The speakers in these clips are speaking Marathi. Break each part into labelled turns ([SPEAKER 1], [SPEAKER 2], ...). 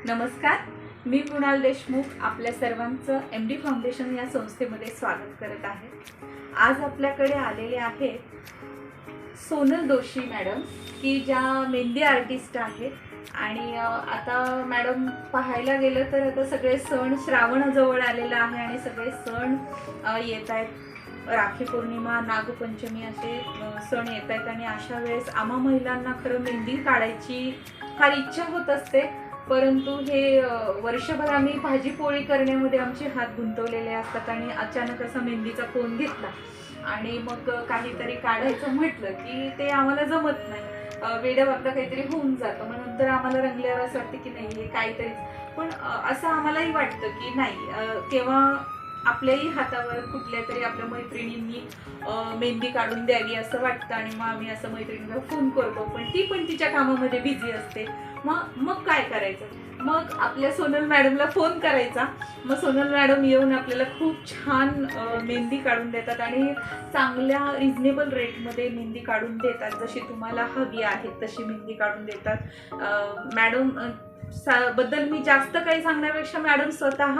[SPEAKER 1] नमस्कार, मी मृणाल देशमुख आपल्या सर्वांचं MD फाउंडेशन या संस्थेमध्ये स्वागत करत आहे। आज आपल्याकडे आलेले आहेत सोनल जोशी मॅडम, की ज्या मेहंदी आर्टिस्ट आहेत। आणि आता मॅडम पाहायला गेलं तर आता सगळे सण श्रावण जवळ आलेला आहे आणि सगळे सण येत आहेत। राखी पौर्णिमा, नागपंचमी असे सण येत आहेत आणि अशा वेळेस आम्हा महिलांना खरं मेहंदी काढायची फार इच्छा होत असते, परंतु हे वर्षभर आम्ही भाजी पोळी करण्यामध्ये आमचे हात गुंतवलेले असतात आणि अचानक असा मेहंदीचा फोन घेतला आणि मग काहीतरी काढायचं म्हटलं की ते आम्हाला जमत नाही, वेडं वाकडं काहीतरी होऊन जातं। मग नंतर आम्हाला रंगल्यावर असं वाटतं की नाही हे काहीतरी, पण असं आम्हालाही वाटतं की नाही केव्हा आपल्याही हातावर कुठल्या तरी आपल्या मैत्रिणींनी मेहंदी काढून द्यावी असं वाटतं आणि मग आम्ही असं मैत्रिणीला फोन करतो, पण ती पण तिच्या कामामध्ये बिझी असते। मग काय करायचं, मग आपल्या सोनल मॅडमला फोन करायचा। मग सोनल मॅडम येऊन आपल्याला खूप छान मेहंदी काढून देतात आणि चांगल्या रिजनेबल रेटमध्ये मेहंदी काढून देतात, जशी तुम्हाला हवी आहे तशी मेहंदी काढून देतात। मॅडम बद्दल मी जास्त काही सांगण्यापेक्षा मॅडम स्वतः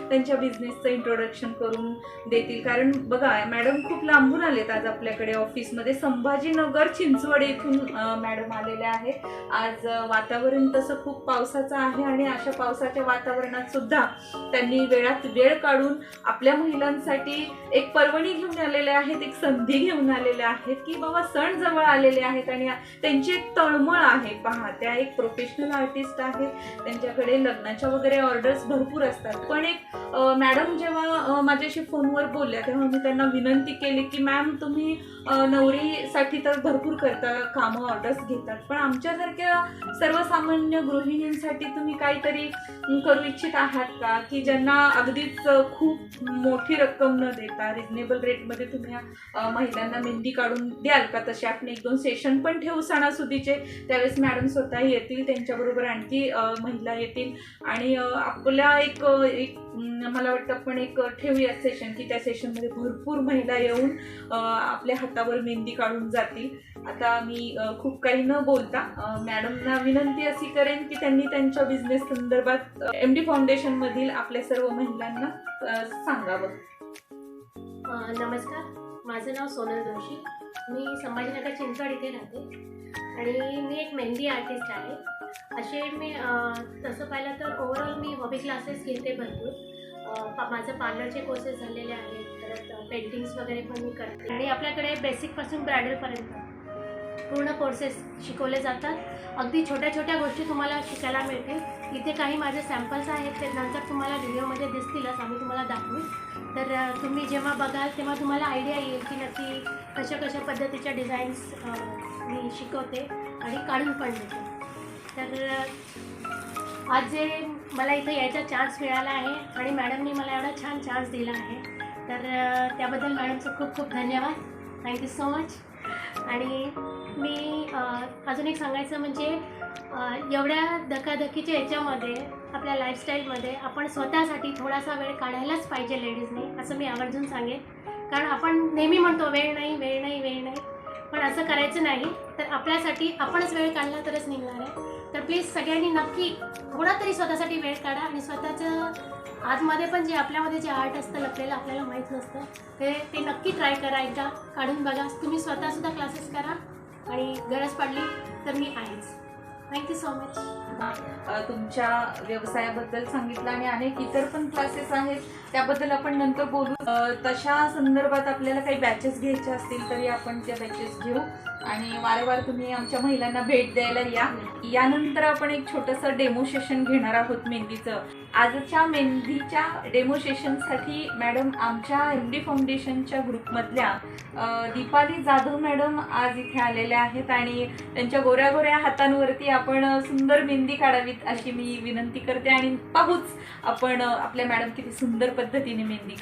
[SPEAKER 1] त्यांच्या बिझनेसचं इंट्रोडक्शन करून देतील, कारण बघा मॅडम खूप लांबून आलेत आज आपल्याकडे ऑफिसमध्ये। संभाजीनगर चिंचवड येथून मॅडम आलेल्या आहेत। आज वातावरण तसं खूप पावसाचं आहे आणि अशा पावसाच्या वातावरणात सुद्धा त्यांनी वेळात वेळ काढून आपल्या महिलांसाठी एक पर्वणी घेऊन आलेले आहेत, एक संधी घेऊन आलेले आहेत की बाबा सण जवळ आलेले आहेत आणि त्यांची एक तळमळ आहे। पहा, त्या एक प्रोफेशनल आर्टिस्ट आहेत, त्यांच्याकडे लग्नाच्या वगैरे ऑर्डर्स भरपूर असतात, पण एक मॅडम जेव्हा माझ्याशी फोनवर बोलल्या तेव्हा मी त्यांना विनंती केली की मॅम तुम्ही नवरीसाठी तर भरपूर करता, कामं ऑर्डर्स घेतात, पण आमच्यासारख्या सर्वसामान्य गृहिणींसाठी तुम्ही काहीतरी करू इच्छित आहात का, की ज्यांना अगदीच खूप मोठी रक्कम न देता रिजनेबल रेटमध्ये तुम्ही महिलांना मेहंदी काढून द्याल का? तसे आपण 1-2 सेशन पण ठेवू सणासुदीचे, त्यावेळेस मॅडम स्वतः येतील, त्यांच्याबरोबर आणखी महिला येतील आणि आपल्या एक मला वाटतं आपण एक ठेवूया सेशन, की त्या सेशनमध्ये भरपूर महिला येऊन आपल्या हातावर मेहंदी काढून जातील। आता मी खूप काही न बोलता मॅडमना विनंती अशी करेन की त्यांनी त्यांच्या बिझनेस संदर्भात MD फाउंडेशन मधील आपल्या सर्व महिलांना सांगावं।
[SPEAKER 2] नमस्कार, माझं नाव सोनल जोशी, मी संभाजीनगर चिंचवड इथे राहते आणि मी एक मेहंदी आर्टिस्ट आहे। असे मी तसं पाहिलं तर ओव्हरऑल मी हॉबी क्लासेस घेते भरपूर, माझं पार्लरचे कोर्सेस झालेले आहेत, परत पेंटिंग्स वगैरे पण मी करते आणि आपल्याकडे बेसिकपासून ब्रायडलपर्यंत पूर्ण कोर्सेस शिकवले जातात। अगदी छोट्या छोट्या गोष्टी तुम्हाला शिकायला मिळतील। इथे काही माझे सॅम्पल्स आहेत, ते नंतर तुम्हाला व्हिडिओमध्ये दिसतीलच, आम्ही तुम्हाला दाखवू। तर तुम्ही जेव्हा बघाल तेव्हा तुम्हाला आयडिया येईल की नक्की कशा कशा पद्धतीच्या डिझाईन्स मी शिकवते आणि काढून पण देते। तर आज जे मला इथं यायचा चान्स मिळाला आहे आणि मॅडमनी मला एवढा छान चान्स दिला आहे, तर त्याबद्दल मॅडमचं खूप खूप धन्यवाद, थँक्यू सो मच। आणि मी अजून एक सांगायचं म्हणजे एवढ्या धकाधकीच्या याच्यामध्ये आपल्या लाईफस्टाईलमध्ये आपण स्वतःसाठी थोडासा वेळ काढायलाच पाहिजे लेडीजने, असं मी आवर्जून सांगेन। कारण आपण नेहमी म्हणतो वेळ नाही वेळ नाही वेळ नाही, पण असं करायचं नाही, तर आपल्यासाठी आपणच वेळ काढला तरच निघणार आहे। तर प्लीज सगळ्यांनी नक्की थोडा तरी स्वतःसाठी वेळ काढा आणि स्वतःचं आतमध्ये पण जे आपल्यामध्ये जे आर्ट असतं लपलेलं आपल्याला माहीत नसतं, ते नक्की ट्राय करा, एकदा काढून बघा। तुम्ही स्वतःसुद्धा क्लासेस करा आणि गरज पडली तर मी आहेच। Thank you so much.
[SPEAKER 1] तुमच्या व्यवसायाबद्दल सांगितलं आणि अनेक इतर पण क्लासेस आहेत, त्याबद्दल आपण नंतर बोलू। तशा संदर्भात आपल्याला काही बॅचेस घ्यायच्या असतील तरी आपण त्या बॅचेस घेऊ आणि वारंवार तुम्ही आमच्या महिलांना भेट द्यायला या। यानंतर आपण एक छोटंसं डेमो सेशन घेणार आहोत मेहंदीचं। आजच्या मेहंदीच्या डेमो सेशनसाठी मॅडम आमच्या MD फाउंडेशनच्या ग्रुपमधल्या दीपाली जाधव मॅडम आज इथे आलेल्या आहेत आणि त्यांच्या गोऱ्या गोऱ्या हातांवरती आपण सुंदर मेहंदी काढावीत अशी मी विनंती करते आणि पाहूच आपण आपल्या मॅडम किती सुंदर पद्धतीने मेहंदी